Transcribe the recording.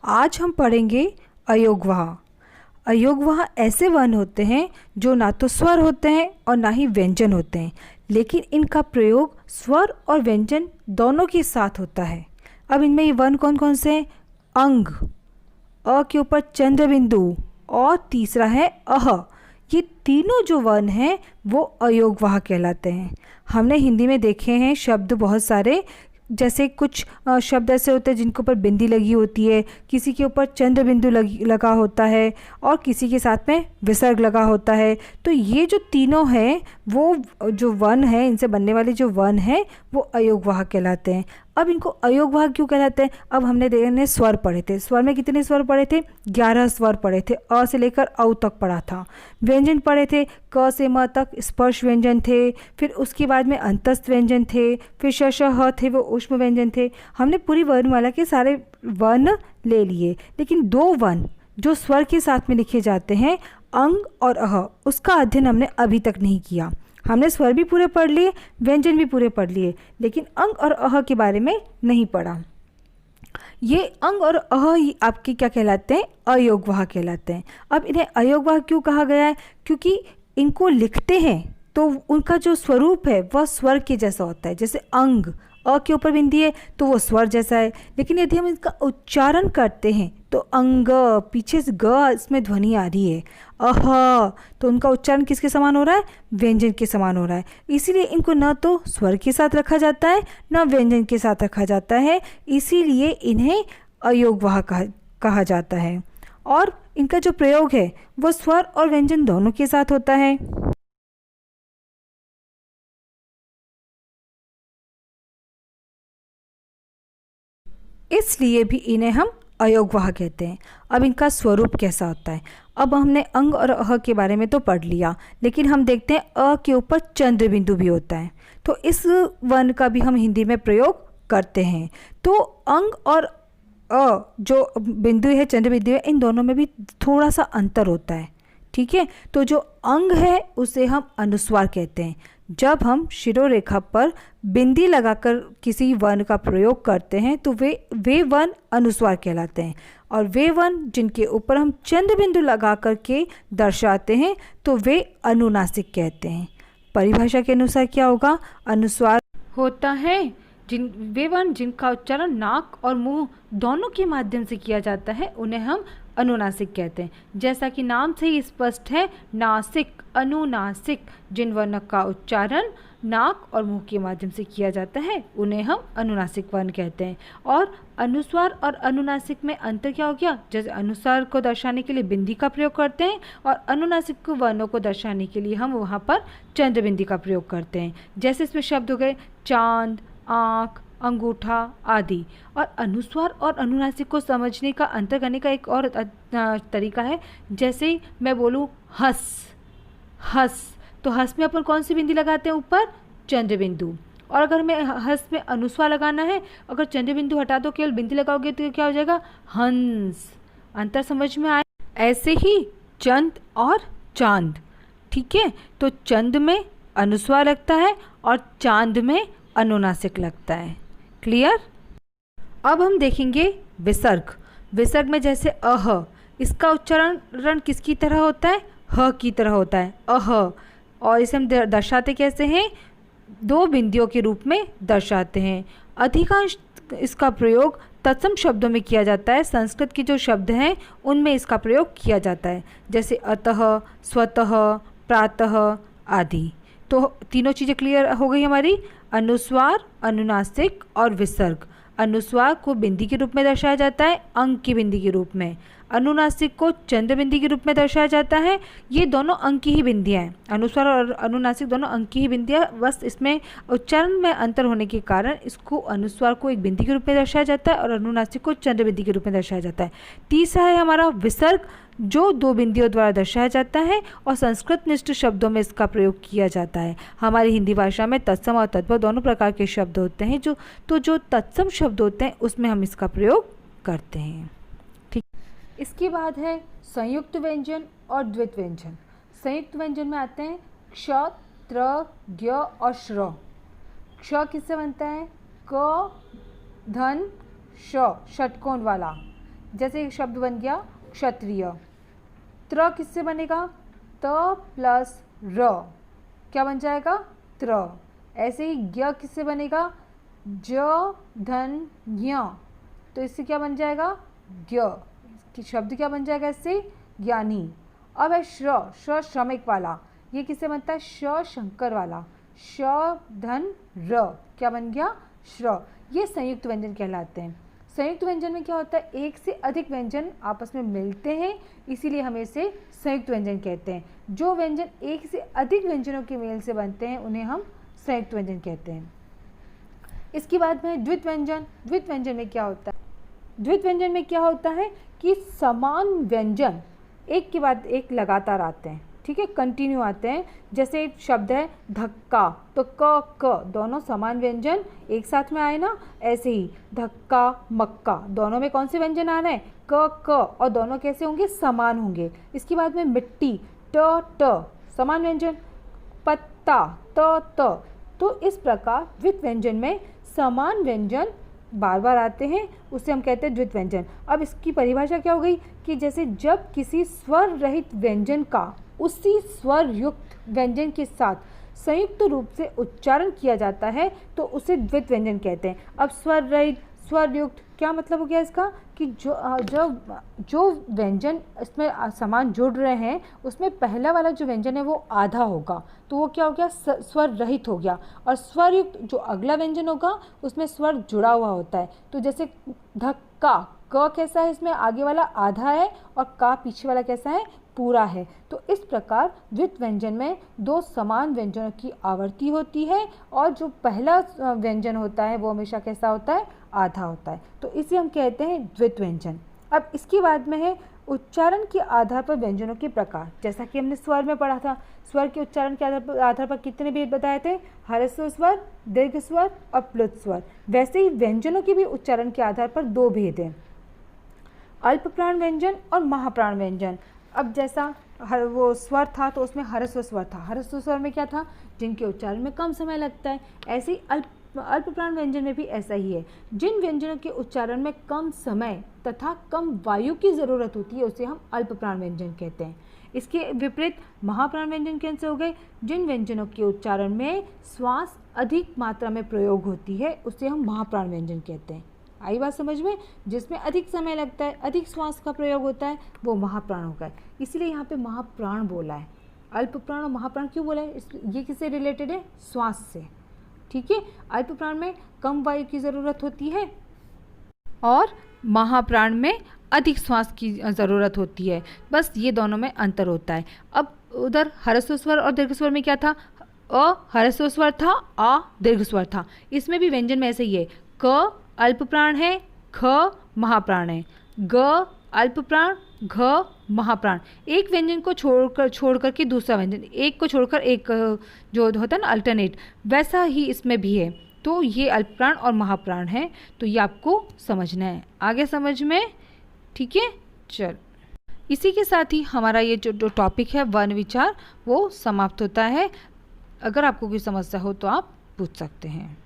आज हम पढ़ेंगे अयोगवाह। अयोगवाह ऐसे वर्ण होते हैं जो ना तो स्वर होते हैं और ना ही व्यंजन होते हैं, लेकिन इनका प्रयोग स्वर और व्यंजन दोनों के साथ होता है। अब इनमें ये वर्ण कौन कौन से हैं? अंग, अ के ऊपर चंद्र बिंदु, और तीसरा है अह। ये तीनों जो वर्ण हैं वो अयोगवाह कहलाते हैं। हमने हिंदी में देखे हैं शब्द बहुत सारे, जैसे कुछ शब्द ऐसे होते हैं जिनके ऊपर बिंदी लगी होती है, किसी के ऊपर चंद्र बिंदु लगा होता है और किसी के साथ में विसर्ग लगा होता है। तो ये जो तीनों हैं वो जो वर्ण है, इनसे बनने वाले जो वर्ण हैं वो अयोगवाह कहलाते हैं। अब इनको अयोगवाह क्यों कहलाते हैं? अब हमने देखने स्वर पढ़े थे। स्वर में कितने स्वर पढ़े थे? 11 स्वर पढ़े थे। अ से लेकर औ तक पढ़ा था। व्यंजन पढ़े थे, क से म तक स्पर्श व्यंजन थे, फिर उसके बाद में अंतस्थ व्यंजन थे, फिर श श ह थे वो ऊष्म व्यंजन थे। हमने पूरी वर्णमाला के सारे वर्ण ले लिए, लेकिन दो वर्ण जो स्वर के साथ में लिखे जाते हैं, अंग और अह, उसका अध्ययन हमने अभी तक नहीं किया। हमने स्वर भी पूरे पढ़ लिए, व्यंजन भी पूरे पढ़ लिए, लेकिन अंग और अह के बारे में नहीं पढ़ा। ये अंग और अह ही आपके क्या कहलाते हैं? अयोगवाह कहलाते हैं। अब इन्हें अयोगवाह क्यों कहा गया है? क्योंकि इनको लिखते हैं तो उनका जो स्वरूप है वह स्वर के जैसा होता है। जैसे अंग, अ के ऊपर बिंदी है तो वो स्वर जैसा है, लेकिन यदि हम इसका उच्चारण करते हैं तो अंग, पीछे से ग इसमें ध्वनि आ रही है, अह, तो उनका उच्चारण किसके समान हो रहा है? व्यंजन के समान हो रहा है। इसीलिए इनको न तो स्वर के साथ रखा जाता है न व्यंजन के साथ रखा जाता है, इसीलिए इन्हें अयोगवाह कहा जाता है। और इनका जो प्रयोग है वो स्वर और व्यंजन दोनों के साथ होता है। इसलिए भी इन्हें हम अयोगवाह कहते हैं। अब इनका स्वरूप कैसा होता है? अब हमने अंग और अह के बारे में तो पढ़ लिया, लेकिन हम देखते हैं अ के ऊपर चंद्र बिंदु भी होता है, तो इस वर्ण का भी हम हिंदी में प्रयोग करते हैं। तो अंग और अ जो बिंदु है, चंद्र बिंदु है, इन दोनों में भी थोड़ा सा अंतर होता है। ठीक है, तो जो अंग है उसे हम अनुस्वार कहते हैं। जब हम शिरोरेखा पर बिंदी लगाकर किसी वर्ण का प्रयोग करते हैं तो वे वर्ण अनुस्वार कहलाते हैं, और वे वर्ण जिनके ऊपर हम चंद्र बिंदु लगा करके दर्शाते हैं तो वे अनुनासिक कहते हैं। परिभाषा के अनुसार क्या होगा? अनुस्वार होता है वे वर्ण जिनका उच्चारण नाक और मुंह दोनों के माध्यम से किया जाता है, उन्हें हम अनुनासिक कहते हैं। जैसा कि नाम से ही स्पष्ट है, नासिक, अनुनासिक, जिन वर्ण का उच्चारण नाक और मुंह के माध्यम से किया जाता है उन्हें हम अनुनासिक वर्ण कहते हैं। और अनुस्वार और अनुनासिक में अंतर क्या हो गया? जैसे अनुस्वार को दर्शाने के लिए बिंदी का प्रयोग करते हैं और अनुनासिक वर्णों को दर्शाने के लिए हम वहाँ पर चंद्र बिंदी का प्रयोग करते हैं। जैसे इसमें शब्द हो गए चांद, आँख, अंगूठा आदि। और अनुस्वार और अनुनासिक को समझने का, अंतर करने का एक और तरीका है। जैसे मैं बोलूँ हंस, हंस, तो हंस में अपन कौन सी बिंदी लगाते हैं? ऊपर चंद्र बिंदु। और अगर हमें हंस में अनुस्वार लगाना है, अगर चंद्र बिंदु हटा दो, केवल बिंदी लगाओगे तो क्या हो जाएगा? हंस। अंतर समझ में आए? ऐसे ही चंद और चांद। ठीक है, तो चंद में अनुस्वार लगता है और चांद में अनुनासिक लगता है। क्लियर? अब हम देखेंगे विसर्ग। विसर्ग में जैसे अह, इसका उच्चारण किसकी तरह होता है? ह की तरह होता है, अह। और इसे हम दर्शाते कैसे हैं? दो बिंदियों के रूप में दर्शाते हैं। अधिकांश इसका प्रयोग तत्सम शब्दों में किया जाता है। संस्कृत के जो शब्द हैं उनमें इसका प्रयोग किया जाता है, जैसे अतः, स्वतः, प्रातः आदि। तो तीनों चीज़ें क्लियर हो गई हमारी। अनुस्वार, अनुनासिक और विसर्ग। अनुस्वार को बिंदी के रूप में दर्शाया जाता है, अंग की बिंदी के रूप में। अनुनासिक को चंद्र बिंदी के रूप में दर्शाया जाता है। ये दोनों अंग की ही बिंदियाँ हैं। अनुस्वार और अनुनासिक दोनों अंग की ही बिंदियाँ, बस इसमें उच्चारण में अंतर होने के कारण इसको अनुस्वार को एक बिंदी के रूप में दर्शाया जाता है और अनुनासिक को चंद्र बिंदी के रूप में दर्शाया जाता है। तीसरा है हमारा विसर्ग, जो दो बिंदियों द्वारा दर्शाया जाता है और संस्कृत निष्ठ शब्दों में इसका प्रयोग किया जाता है। हमारी हिंदी भाषा में तत्सम और तद्भव दोनों प्रकार के शब्द होते हैं, जो तत्सम शब्द होते हैं उसमें हम इसका प्रयोग करते हैं। ठीक, इसके बाद है संयुक्त व्यंजन और द्वित व्यंजन। संयुक्त व्यंजन में आते हैं क्ष, त्र, ज्ञ और श्र। क्ष किससे बनता है? क, धन, श, षटकोण वाला। जैसे एक शब्द बन गया क्षत्रिय, त्र किससे बनेगा, त प्लस र, क्या बन जाएगा, त्र। ऐसे ही ज्ञ किससे बनेगा, ज धन ज्ञ, तो इससे क्या बन जाएगा, ज्ञ, शब्द क्या बन जाएगा इससे, ज्ञानी। अब है श्र, श्र श्रमिक वाला, ये किससे बनता है, श शंकर वाला, श धन र, क्या बन गया, श्र। ये संयुक्त व्यंजन कहलाते हैं। संयुक्त व्यंजन में क्या होता है, एक से अधिक व्यंजन आपस में मिलते हैं, इसीलिए हम इसे संयुक्त व्यंजन कहते हैं। जो व्यंजन एक से अधिक व्यंजनों के मेल से बनते हैं उन्हें हम संयुक्त व्यंजन कहते हैं। इसके बाद में द्वित व्यंजन। द्वित व्यंजन में क्या होता है, द्वित व्यंजन में क्या होता है कि समान व्यंजन एक के बाद एक लगातार आते हैं, ठीक है, कंटिन्यू आते हैं। जैसे शब्द है धक्का, तो क क दोनों समान व्यंजन एक साथ में आए ना, ऐसे ही धक्का मक्का दोनों में कौन से व्यंजन आ रहे हैं, क क, और दोनों कैसे होंगे, समान होंगे। इसके बाद में मिट्टी, ट ट समान व्यंजन, पत्ता त त। तो इस प्रकार द्वित व्यंजन में समान व्यंजन बार बार आते हैं, उसे हम कहते हैं द्वित व्यंजन। अब इसकी परिभाषा क्या हो गई कि जैसे जब किसी स्वर रहित व्यंजन का उसी स्वर युक्त व्यंजन के साथ संयुक्त रूप से उच्चारण किया जाता है तो उसे द्वित व्यंजन कहते हैं। अब स्वर रहित, स्वर युक्त, क्या मतलब हो गया इसका कि जो व्यंजन इसमें समान जुड़ रहे हैं उसमें पहला वाला जो व्यंजन है वो आधा होगा, तो वो क्या हो गया, स्वर रहित हो गया। और स्वर युक्त जो अगला व्यंजन होगा उसमें स्वर जुड़ा हुआ होता है। तो जैसे धक्का, क कैसा है, इसमें आगे वाला आधा है और का पीछे वाला कैसा है, पूरा है। तो इस प्रकार द्वित व्यंजन में दो समान व्यंजनों की आवर्ती होती है और जो पहला व्यंजन होता है वो हमेशा कैसा होता है, आधा होता है। तो इसे हम कहते हैं द्वित व्यंजन। अब इसके बाद में है उच्चारण के आधार पर व्यंजनों के प्रकार। जैसा कि हमने स्वर में पढ़ा था, स्वर के उच्चारण के आधार पर कितने भेद बताए थे, ह्रस्व स्वर, दीर्घ स्वर और प्लुत स्वर। वैसे ही व्यंजनों के भी उच्चारण के आधार पर दो भेद हैं, अल्प प्राण व्यंजन और महाप्राण व्यंजन। अब जैसा वो स्वर था तो उसमें ह्रस्व स्वर था, ह्रस्व स्वर में क्या था, जिनके उच्चारण में कम समय लगता है। ऐसे ही अल्प प्राण व्यंजन में भी ऐसा ही है, जिन व्यंजनों के उच्चारण में कम समय तथा कम वायु की ज़रूरत होती है उसे हम अल्प प्राण व्यंजन कहते हैं। इसके विपरीत महाप्राण व्यंजन कैसे हो गए, जिन व्यंजनों के उच्चारण में श्वास अधिक मात्रा में प्रयोग होती है उसे हम महाप्राण व्यंजन कहते हैं। आई बात समझ में, जिसमें अधिक समय लगता है, अधिक श्वास का प्रयोग होता है, वो महाप्राण होगा। इसीलिए यहाँ पे महाप्राण बोला है। अल्प प्राण और महाप्राण क्यों बोला है, ये किससे रिलेटेड है, श्वास से, ठीक है। अल्प प्राण में कम वायु की ज़रूरत होती है और महाप्राण में अधिक श्वास की ज़रूरत होती है, बस ये दोनों में अंतर होता है। अब उधर ह्रस्व स्वर और दीर्घ स्वर में क्या था, अ ह्रस्व स्वर था, आ दीर्घ स्वर था। इसमें भी व्यंजन में ऐसे ही है, क अल्प प्राण है, ख महाप्राण है, ग अल्प प्राण, घ महाप्राण। एक व्यंजन को छोड़कर के दूसरा व्यंजन, एक को छोड़कर एक जो होता है ना अल्टरनेट, वैसा ही इसमें भी है। तो ये अल्प प्राण और महाप्राण है, तो ये आपको समझना है, आगे समझ में, ठीक है। चल, इसी के साथ ही हमारा ये जो टॉपिक है वर्ण विचार वो समाप्त होता है। अगर आपको कोई समस्या हो तो आप पूछ सकते हैं।